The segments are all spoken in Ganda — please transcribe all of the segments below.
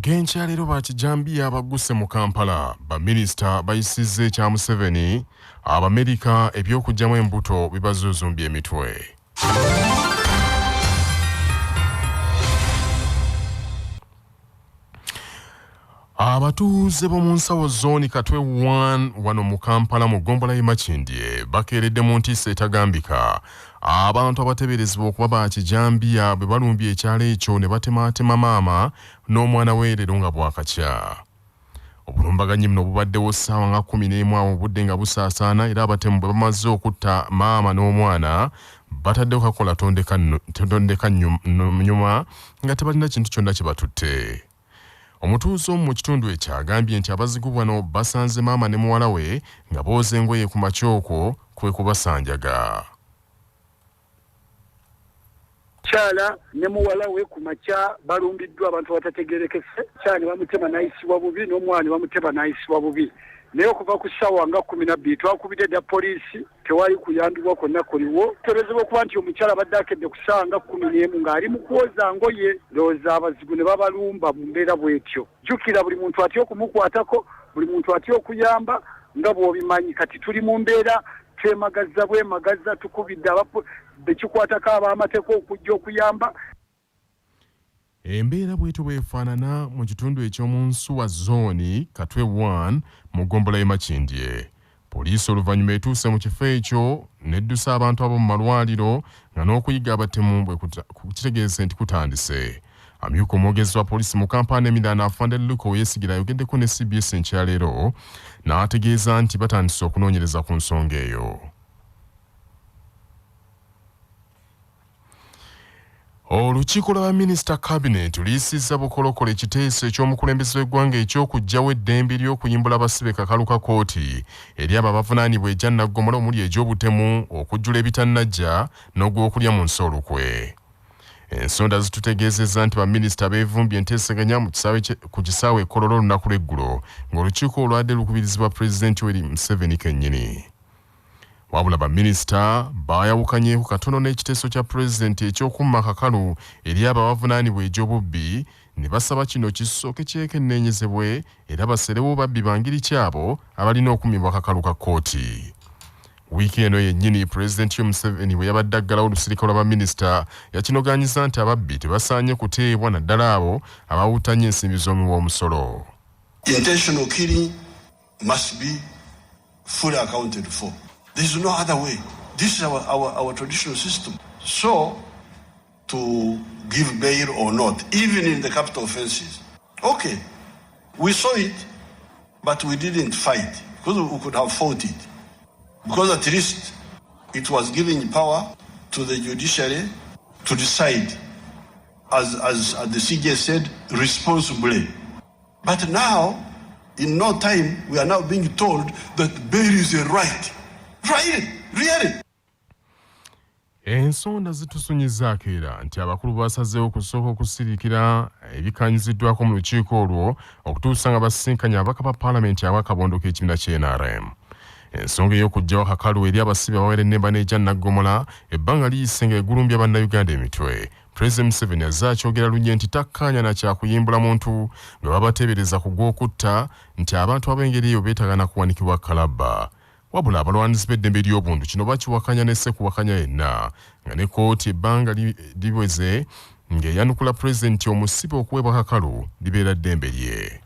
Mugencha leero bakijambiya abagguse mu Kampala baminisita bayisizza ekya Museveni Abamerika eby'okugyamu embuto bibazuuzumbye emitwe. Abatuuze b'omu nsawo zooni Katwe 1 wano mu Kampala mu ggombolola y'e Makindye bakeeredde mu ntiisa etagambika abantu abateeberezebwa okuba bakijambiya bwe balumbye ekyalo ekyo ne batemaatema maama n'omwana we leero nga bwakakya. Obulumbaganyi buno bubaddewo ssaawa nga 11 awo obudde nga busaasaana era abatemu bwe bamaze okutta maama n'omwana bataddewo kakola tondeka nyuma nga tebalina kintu kyonna kye batutte. Omutuuze omu mu kitundu ekyo agambye nti abazigu bano basanze maama ne muwala we nga booza engoye ku makyoko kwe kubasanjaga. Kyala ne muwala we ku makya balumbiddwa abantu batategerekese. Kyala bamutema n'ayisibwa bubi n'omwana bamutema n'ayisibwa bubi. Naye okuva ku ssaawa nga 12 twakubidde dda poliisi tewali kuyambibwa kwonna kuliwo. Teberezebwa okuba nti omukyala abadde akedde ku ssaawa nga 11 ng'ali mu kwoza ngoye. Ndowooza abazigu ne babalumba mu mbeera bw'etyo. Jjukira buli muntu atya okumukwatako, buli muntu atya okuyamba nga bw'obimanyi. Kati tuli mu mbeera twemagaza bwemagaza tukubidde bekikwatako ab'amateeka okujja okuyamba. Embeera bwetyo bwefaanana mu kitundu eky'omu Nsuwa zooni Katwe 1 mu ggombolola y'e Makindye. Poliisi oluvannyuma etuuse mu kifo ekyo neddusa abantu abo mu malwaliro nga n'okuyiga abatemu bwe kitegeeze nti kutandise. Amyuka omwogezi wa poliisi mu Kampala Emirana Afande Luko Yeesigira ayogeddeko ne CBS enkyaleero n'ategeeza nti batandise okunoonyereza ku nsonga eyo. Olukiiko lw'abaminisita Cabinet luyisizza bukolokole ekiteeso eky'omukulembeze w'eggwanga eky'okuggyawo eddembe ly'okuyimbula abasibe kakalu ka kkooti eri abo abavunaanibwa ejja Naggomola omuli egy'obutemu okujjula ebitannajja n'ogw'okulya mu nsi olukwe. Ensonda zitutegeezezza nti baminisita beevumbye enteeseganya ku kisaawe Kololo olunaku lw'eggulo ng'olukiiko olwadde lukubirizibwa Pulezidenti Yoweri Museveni kennyini. Wabula baminisita baayawukanyeeko katono n'ekiteeso kya pulezidenti eky'okumma kakalu eri abo abavunaanibwa egy'obubbi ne basaba kino kisooke kyekenneenyezebwe era baserewo babbi bangiri kyabo abalina okummibwa kakalu ka kkooti. Wiiki eno yennyini Pulezidenti Museveni bwe yabadde aggalawo olusirika lw'abaminisita yakinogaanyiza nti ababbi tebasaanye kuteebwa naddala abo abawutanya ensimbi z'omuwa omusolo. Intentional killing must be fully accounted for. There is no other way. This is our traditional system. So, to give bail or not, even in the capital offenses, okay, we saw it, but we didn't fight because we could have fought it. Because at least it was giving power to the judiciary to decide, as the CJ said, responsibly. But now, in no time, we are now being told that bail is a right. Really? Ensonda zitusunyizaako era nti abakulu basazeewo okusooka okusirikira ebikanyiziddwako mu lukiiko olwo okutuusa nga basisinkanya ababaka ba paalamenti ab'akabondo k'ekibiina ky'NRM. Ensonga ey'okuggyawo kakalu eri abasibe abawera ennemba n'ejja Naggomola ebbanga liyise nga egulumbya bannayuganda emitwe. Pulezidenti Museveni azze akyogera lunye nti takkaanya na kyakuyimbula muntu nga babateebereza ku gw'okutta nti abantu ab'engeri eyo beetaaga na kuwanikibwa kalabba. Wabula abalwanirizi b'eddembe ly'obuntu kino bakiwakanya n'esse kuwakanya yenna nga ne kkooti ebbanga liweze ng'eyanukula pulezidenti omusibe okuweebwa kakalu libeera ddembe lye.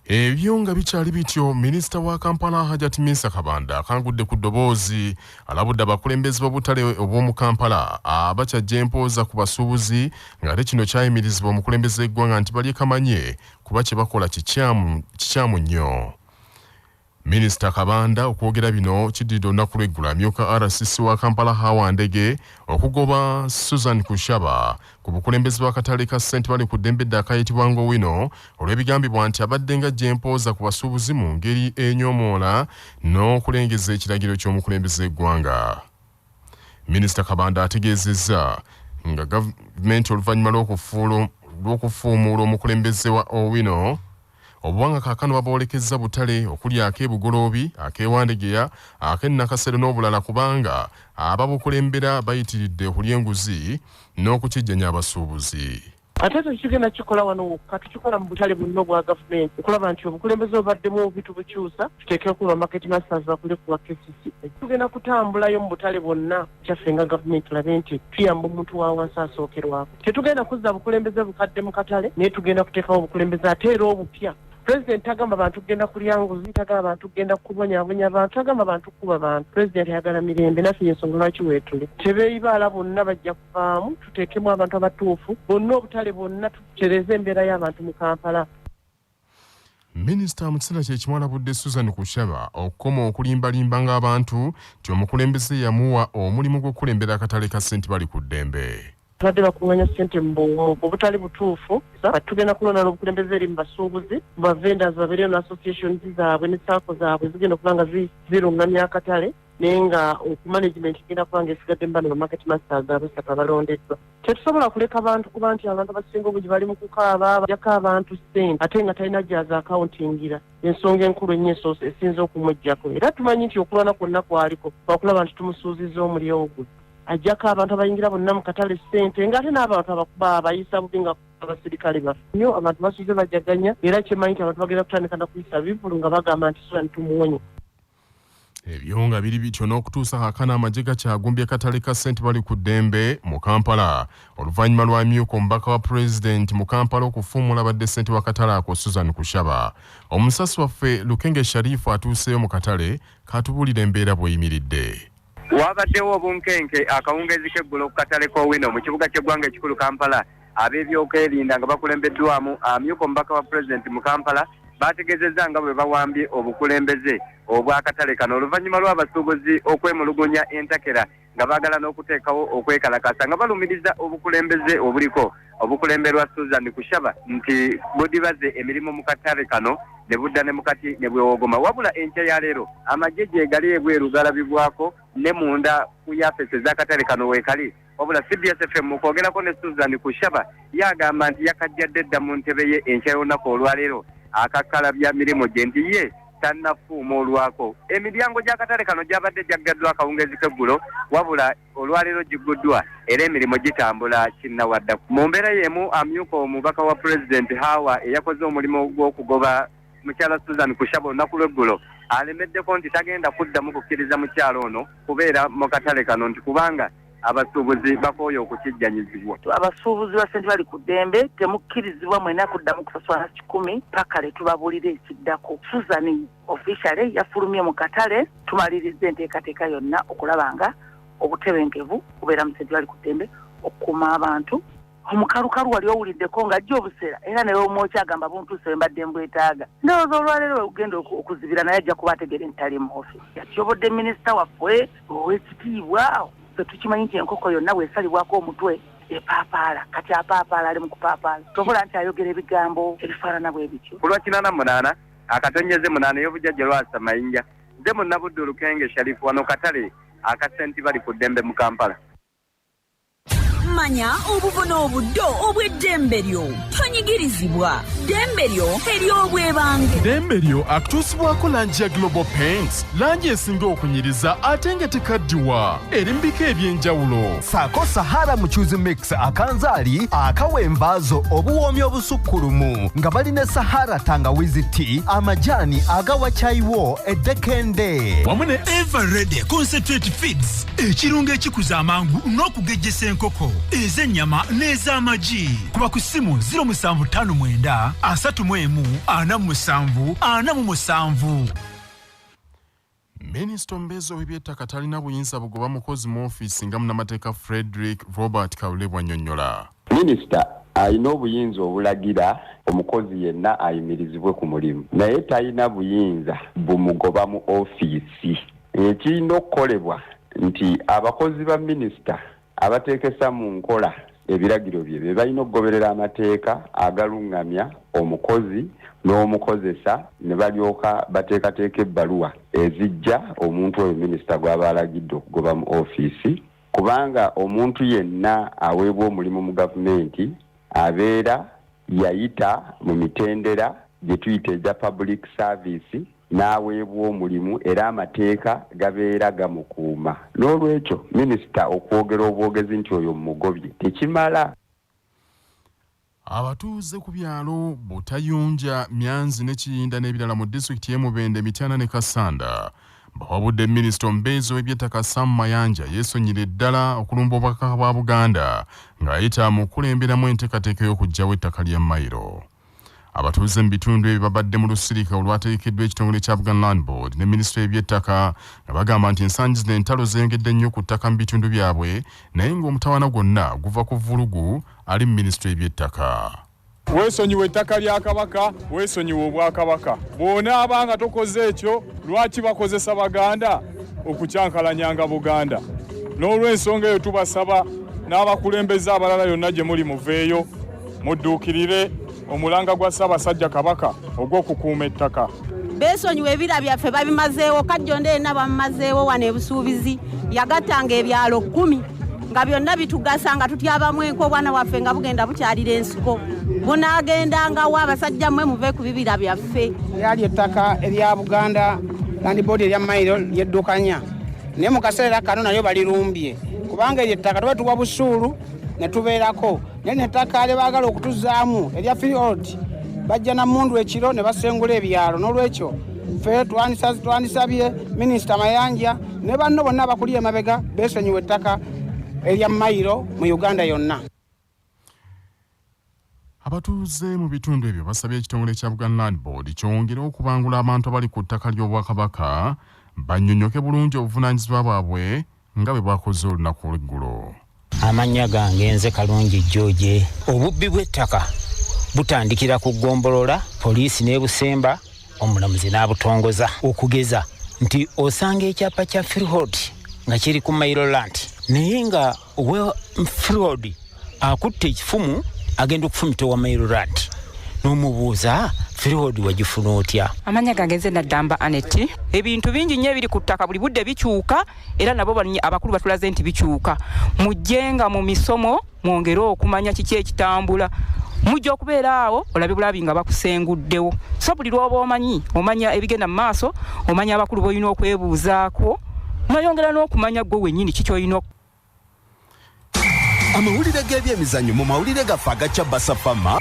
Ebyo nga bikyali bityo, minisita wa Kampala Hajat Minsa Kabanda akangudde ku ddoboozi alabudde abakulembeze b'obutale obw'omu Kampala abakyajja empooza ku basuubuzi ng'ate kino kyayimirizibwa omukulembeze w'eggwanga nti bali kamanye kuba kye bakola kikyamu nnyo. Minisita Kabanda okwogera bino kiddidde olunaku lw'eggulo amyuka RCC wa Kampala Hawandege okugoba Susan Kushaba ku bukulembeze bw'akatale ka St. Bali ku ddembe edda akayitibwa Ngowino olw'ebigambibwa nti abadde ng'ajja empooza ku basuubuzi mu ngeri enyoomoola n'okulengeza ekiragiro ky'omukulembeze w'eggwanga. Minisita Kabanda ategeezezza nga gavumenti oluvannyuma lw'okufuumuula omukulembeze wa Owino obuwanga kaakano baboolekeza butale okuli ak'ebugoloobi ak'ewandegeya ak'ennakasero n'obulala kubanga ababukulembera bayitiridde okulya enguzi n'okukijjanya abasuubuzi. ate tekigenda kikola wano wokka tukikola mu butale buno bwa gavumenti okulaba nti obukulembeze obaddemu bitu bukyusa tuteekera kuba market masters bakule kuwa KCCA tugenda kutambulayo mu butale bwonna kyaffe nga gavumenti tulabe nti tuyamba omuntu wa wansi asookerwako tetugenda kuzza bukulembeze bukadde mu katale naye tugenda kuteekawo obukulembeze ate era obupya President agamba abantu kugenda kulya nguzi tagala abantu kugenda kubonyabonya abantu agamba abantu kuba abantu President ayagala mirembe naffe ensonga lwaki weetule tebeeyibaala bonna bajja kuvaamu tuteekemu abantu abatuufu bonna obutale bonna tutereze embeera y'abantu mu Kampala. Minisita mu kiseera kye kimu alabudde Susan Kushaba okukoma okulimbalimba ng'abantu nti omukulembeze yamuwa omulimu gw'okukulembera akatale ka St. Bali ku ddembe. Badde bakuŋŋaanya ssente mu butali butuufu tugenda kulonda obukulembeze eri mu basuubuzi ba vendors babeereyo na associations zaabwe ne saako zaabwe zigenda okuba nga zirungamya akatale naye nga management igenda kuba nga esigadde mu bano ba market masters abasatu abalondeddwa. Tetusobola kuleka abantu kuba nti abantu abasinga obungi bali mu kukaaba bajjako abantu ssente ate nga talina gyaza akawuntingira ensonga enkulu ennyo esinza okumuggyako era tumanyi nti okulwana kwonna kwaliko kwakulaba nti tumusuuziza omuli ogwo ajjako abantu abayingira bonna mu katale ssente ng'ate n'abantu abakuba abayisa bubi nga abasirikale baffe nnyo abantu basuuze bajaganya era kyemanyi nti abantu bagenda kutandika na kuyisa bivulu nga bagamba nti Susan tumuwonye. Ebyo nga biri bityo n'okutuusa kaakano amagye gakyagumbye katale ka St. Bali ku ddembe mu Kampala oluvannyuma lwa myuka omubaka wa President mu Kampala okufuumula badde ssente wa katale ako Susan Kushaba. Omusasi waffe Lukenge Sharifu atuuseyo mu katale katubuulira embeera bw'eyimiridde. Wabaddewo obunkenke akawungezi k'eggulo ku katale k'Owino mu kibuga ky'eggwanga ekikulu Kampala ab'ebyokwerinda nga bakulembeddwamu amyuka omubaka wa President mu Kampala bategeezezza nga bwe bawambye obukulembeze obw'akatale kano oluvannyuma lw'abasuubuzi okwemulugunya entakera nga baagala n'okuteekawo okwekalakasa nga balumiriza obukulembeze obuliko obukulemberwa Susan Kushaba nti budibaze emirimu mu katale kano ne budda ne mukati ne bwewogoma wabula enkya ya leero amagye gye gali ebweru galabibwako ne munda ku yafese z'akatale kano weekali wabula CBS FM mu kwogerako ne Susan Kushaba yagamba nti yakajjadde dda mu ntebe ye enkya y'olunaku olwaleero akakalabya mirimu gye nti ye tannafuuma olwako emiryango gy'akatale kano gyabadde gyaggaddwa akawungezi k'eggulo wabula olwaleero gigguddwa era emirimu gitambula kinnawadda mu mbeera y'emu amyuka omubaka wa President Hawa eyakoze omulimu gw'okugoba mukyala Susan Kushaba olunaku lw'eggulo alemeddeko nti tagenda kuddamu kukkiriza mukyalo ono kubeera mu katale kano nti kubanga abasuubuzi bakooye okukijjanyizibwa. Abasuubuzi ba St. Bali ku ddembe temukkirizibwa mwena kuddamu kusasula 10 paka le tubabuulire ekiddako. Susan officially yafulumye mu katale tumaliriza enteekateeka yonna okulaba nga obutebenkevu kubeera mu St. Bali ku ddembe okukuuma abantu. Omukalukalu wali owuliddeko ng'ajja obuseera era ne omwoki agamba buntuuse mbadde mbwetaaga. Ndowooza olwaleero ogenda okuzibira naye ajja kuba ategere ntali mu ofiisi. Yatyobodde minisita waffe ow'ekitiibwa tukimanyi nti enkoko yonna bwesalibwako omutwe epaapaala kati apaapaala ali mu kupaapaala tobola nti ayogera ebigambo ebifaanana bwe bityo. Ku lwa 88 akatonyeze 8 ey'obujjajja lwasa mayinja nze Munnabuddu Lukenge Sharifu wano katale aka St. Bali ku ddembe mu Kampala. Manya obuvuna obuddo obw'eddembe lyo tonyigirizibwa ddembe lyo ery'obwebange. Ddembe lyo akutuusibwako langi ya Global Paints langi esinga okunyiriza ate nga tekaddiwa erimbika eby'enjawulo saako Sahara Muchuzi Mix akanzaali akawembaazo obuwoomi obusukkulumu nga balina Sahara tangawizi tea amajaani agawa chaiwo eddekende wamu ne Everready Concentrate Feeds ekirungo ekikuza amangu n'okugejjesa enkoko ez'ennyama n'ez'amagi kuba ku ssimu 0759 31 47 Minisita ombeezi w'ebyettaka talina buyinza bugoba mukozi mu ofiisi nga munnamateeka Frederick Robert Kaule bw'annyonnyola. Minisita alina obuyinza obulagira omukozi yenna ayimirizibwe ku mulimu naye talina buyinza bumugoba mu ofiisi. Ekirina okukolebwa nti abakozi ba minisita abateekesa mu nkola ebiragiro bye balina okugoberera amateeka agalungamya omukozi n'omukozesa ne balyoka bateekateeka ebbaluwa ezijja omuntu oyo minisita gw'aba alagidde okugoba mu ofiisi kubanga omuntu yenna aweebwa omulimu mu gavumenti abeera yayita mu mitendera gye tuyita egya public service n'aweebwa omulimu era amateeka gabeera gamukuuma. N'olwekyo minisita okwogera obwogezi nti oyo mugobye tekimala. Abatuuze ku byalo Butayunja, Myanzi ne Kiyinda n'ebirala mu disitulikiti y'e Mubende, Mityana ne Kasanda bawabudde Minisita omubeezi w'eby'ettaka Sam Mayanja yeesonyera ddala okulumba obubaka bwa Buganda ng'ayita mu kukulemberamu enteekateeka y'okuggyawo ettaka lya Mayiro. Abatuuze mu bitundu ebyo babadde mu lusirika olwateekeddwa ekitongole kya Buganda Land Board ne Minisitule y'eby'ettaka nga bagamba nti ensangi zino entalo zengedde nnyo ku ttaka mu bitundu byabwe naye ng'omutawaana gwonna guva ku vulugu ali mu Minisitule y'eby'ettaka. Weesonyiwa ettaka lya Kabaka, weesonyiwa Obwakabaka. Bw'ona abanga tokoze ekyo, lwaki bakozesa Baganda okukyankalanyanga Buganda? N'olw'ensonga eyo tubasaba n'abakulembeze abalala yonna gye muli muveeyo mudduukirire omulanga gwa Ssaabasajja Kabaka ogw'okukuuma ettaka. Beesonyiwa ebira byaffe babimazeewo, Kajjonde yenna bamumazeewo wano e Busuubizi, yagattanga ebyalo 10 nga byonna bitugasa nga tutyabamu enko obwana bwaffe nga bugenda bukyalira ensiko. Bunaagendangawo abasajja mmwe muve ku bibira byaffe. Lyali ettaka erya Buganda Land Board erya Mayiro lyeddukanya, naye mu kaseera kano nayo balirumbye kubanga eryo ettaka tuba tuwa busuulu ne tubeerako, naye nettaka lye baagala okutuzaamu erya Freehold bajja na mmundu ekiro ne basengula ebyalo. N'olwekyo ffe twandisabye Minisita Mayanja ne banno bonna abakuli emabega beesonyiwa ettaka erya Mayiro mu Uganda yonna. Abatuuze mu bitundu ebyo basabye ekitongole kya Buganda Land Board kyongere okubangula abantu abali ku ttaka ly'Obwakabaka bannyonnyoke bulungi obuvunaanyizibwa bwabwe nga bwe bwakoze olunaku olw'eggulo. Amannya gange nze Kalungi George. Obubbi bw'ettaka butandikira ku ggombolola, poliisi ne Busemba, omulamuzi n'abutongoza, okugeza nti osanga ekyapa kya Freehold nga kiri ku Mayiro Land naye nga owa Freehold akutte ekifumu agenda okufumita owa Mayiro Land n'omubuuza Freehold wagifuna otya? Amanya gange nze Naddamba Aneti. Ebintu bingi nnyo ebiri ku ttaka buli budde bikyuka era nabo abakulu batulaze nti bikyuka. Mujjenga mu misomo mwongere okumanya kiki ekitambula. Mujja okubeera awo olabe bulabi nga bakusenguddewo. So buli lw'oba omanya ebigenda mu maaso, omanya abakulu boyina okwebuuzaako, nayongera n'okumanya gwe wennyini kiki oyina. Amawulire g'ebyemizannyo mu mawulire gaffe agacya Basafama.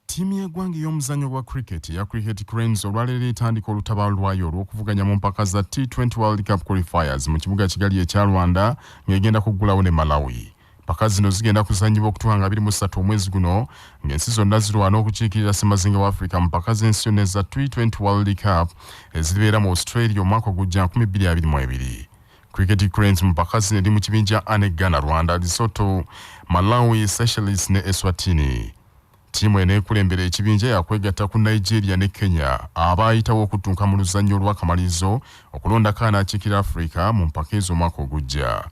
Ttiimu y'eggwanga ey'omuzannyo gwa cricket ya Cricket Cranes olwaleero etandika olutabaalo lwayo olw'okuvuganya mu mpaka za T20 World Cup Qualifiers mu kibuga Kigali ekya Rwanda ng'egenda kuggulawo ne Malawi. Mpaka zino zigenda kuzannyibwa okutuuka nga 23 omwezi guno ng'ensi zonna zirwana okukiikirira Ssemazinga wa Africa mu mpaka z'ensi yonna eza T20 World Cup eziribeera mu Australia omwaka ogujja 2022. Cricket Cranes mu mpaka zino eri mu kibinja ane Ghana, Rwanda, Lesotho, Malawi, Seychelles ne Eswatini. Ttiimu eneekulembera ekibinja yakwegatta ku Nigeria ne Kenya abaayitawo okutuuka mu luzannya olw'akamalirizo okulonda kaana akiikirira Africa mu mpaka ez'omwaka ogujja.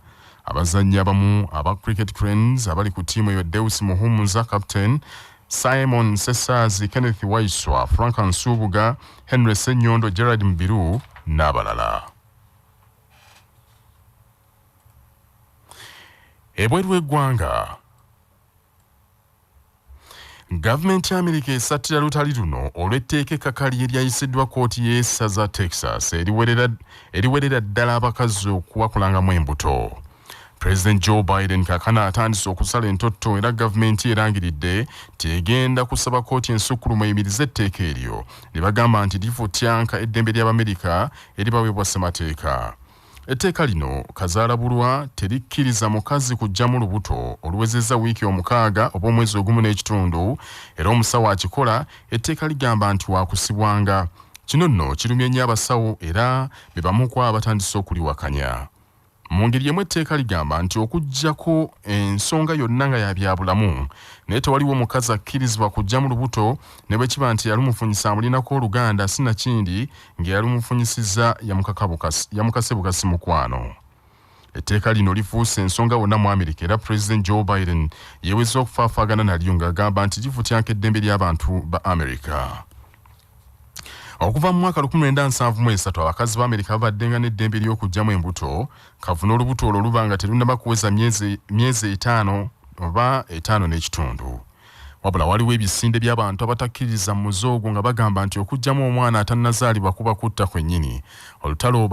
Abazannyi abamu aba Cricket Cranes abali ku ttiimu eyo Deus Muhumuza, Captain, Simon Sesazi, Kenneth Waiswa, Frank Nsubuga, Henry Senyondo, Gerard Mbiru n'abalala. Ebweru w'eggwanga, gavumenti ya Amerika esattira lutali luno olw'etteeka ekkakali eryayisiddwa kkooti y'essaza Texas eriwerera ddala abakazi okuwakulangamu embuto. President Joe Biden kaakano atandise okusala entotto era gavumenti erangiridde tegenda kusaba kkooti ensukkulumu eyimirize etteeka eryo ne bagamba nti lifutyanka eddembe ly'Abamerika eribaweebwa ssemateeka. Etteeka lino kazaalabulwa terikkiriza mukazi kuggyamu lubuto oluwezezza wiiki 6 oba omwezi ogumu n'ekitundu era omusawo akikola etteeka ligamba nti waakusibwanga. Kino nno kirumye nnyo abasawo era be bamu ku abatandise okuliwakanya. Mu ngeri emu etteeka ligamba nti okuggyako ensonga yonna nga ya byabulamu naye tewaliwo omukazi akkirizibwa kuggyamu lubuto ne bwe kiba nti yalumufunyisa amulinako oluganda sinakindi ng'eyalumufunyisizza yamukase bukasi mukwano. Etteeka lino lifuuse ensonga wonna mu Amerika era President Joe Biden yeeweza okufaafaagana nalyo ng'agamba nti lifutyanka eddembe ly'abantu ba Amerika. Okuva mu mwaka 1973 abakazi ba Amerika babaddenga n'eddembe ly'okuggyamu embuto kavuna olubuto olwo luba nga terunnaba kuweza myezi 5 oba 5 n'ekitundu. wabula waliwo ebisinde by'abantu abatakkiriza muzo ogwo nga bagamba nti okugyamu omwana atannazaalibwa kuba kutta kwennyini. Olutalo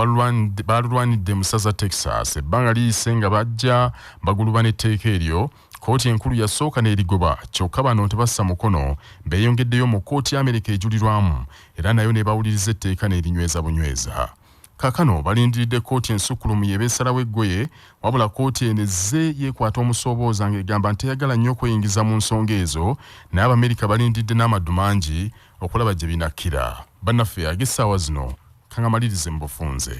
balulwanidde mu ssaza Texas ebbanga liyise nga bajja baguluba n'etteeka eryo. Kooti enkulu yasooka n'erigoba kyokka bano tebassa mukono beeyongeddeyo mu kooti ya Amerika ejulirwamu era nayo ne bawuliriza etteeka n'erinyweza bunyweza. Kakano balindiridde kooti ensukkulumu yebeesalawo eggoye wabula kooti enezze yeekwata omusoobooza ng'egamba nti teyagala nnyo okweyingiza mu nsonga ezo naye Abamerika balindidde n'amaddu mangi okulaba gye binakkira. Bannaffe ag'essaawa zino kangamalirize mu bufunze.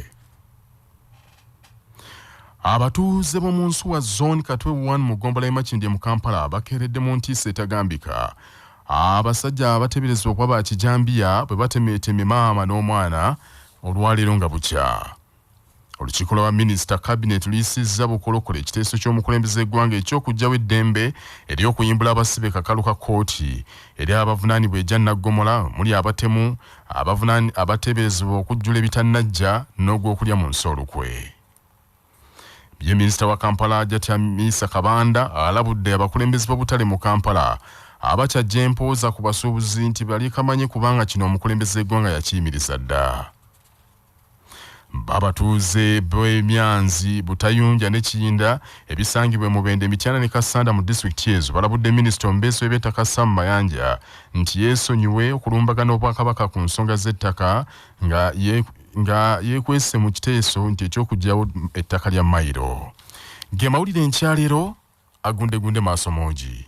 Abatuuze b'omu Nsuwa Zone Katwe 1 mu Gombola y'e Makindye mu Kampala bakeeredde mu ntiisa etagambika. Abasajja abateeberezebwa okuba ba Kijambiya bwe batemeeteme maama n'omwana olwaleero nga bukya. Olukiiko lwa minisita kabinet luyisizza bukolokole ekiteeso ky'omukulembeze eggwanga eky'okuggyawo eddembe ery'okuyimbula abasibe kakalu ka kooti eri abavunaanibwa ejja Naggomola muli abatemu abateeberezebwa okujjula ebitannajja n'ogw'okulya mu nsi olukwe. Ye minisita wa Kampala Hajati Hamisa Kabanda alabudde abakulembeze b'obutale mu Kampala abakyajja empooza ku basuubuzi nti bali kamanye kubanga kino omukulembeze eggwanga yakiyimiriza dda. Babatuuze b'Emyanzi, Butayunja ne Kiyinda ebisangibwe mu Bende, Mityana ne Kasanda mu disitulikiti ezo balabudde minisita Ombeso eb'ettaka Sam Mayanja nti yeesonyiwe okulumbagana Obwakabaka ku nsonga z'ettaka nga yeekwese mu kiteeso nti ekyokuggyawo ettaka lya Mayiro. Ge mawulire enkyaleero agundegunde maaso moogi.